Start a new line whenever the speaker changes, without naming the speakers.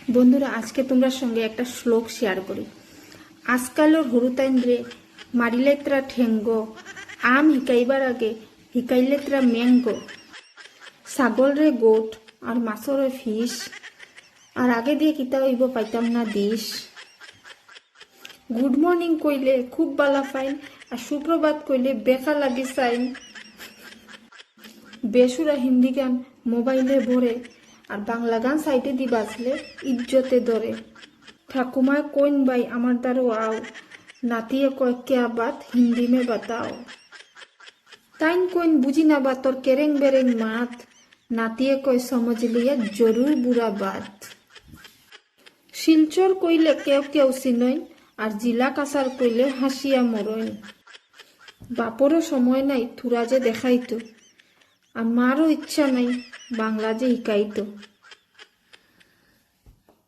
বন্ধুরা, আজকে তোমরা সঙ্গে একটা শ্লোক শেয়ার করি। আজকালর হরুতাইন্দ্রে মারিলেত্রা ঠেঙ্গ, আম হিকাইবার আগে হিকাইলেত্রা ম্যাঙ্গ। ছাগল রে গোট আর মাছরে ফিস, আর আগে দিয়ে কিতা হইব পাইতাম না দিস। গুড মর্নিং কইলে খুব বালা ফাইন, আর সুপ্রভাত কইলে বেকা লাগি সাইন। বেসুরা হিন্দি গান মোবাইলে ভরে, আর বাংলা গান সাইটে দি বাজলে ইজ্জতে ধরে। ঠাকুমায় কইন ভাই আমার দ্বারো আও, নাতিয়ে কয় ক্যা বাত হিন্দি মে বাতাও। তাইন কইন বুঝি না বা তোর কেরেং বেরেং মাত, নাতিয়ে কয় সমঝ লিয়া জরুর বুড়া বাত। শিলচর কইলে কেউ কেউ চিনইন, আর জিলা কাছার কইলে হাসিয়া মরইন। বাপরও সময় নাই থুরা যে দেখাইতো, আর মারও ইচ্ছা নাই বাংলা যে শিকাইতো।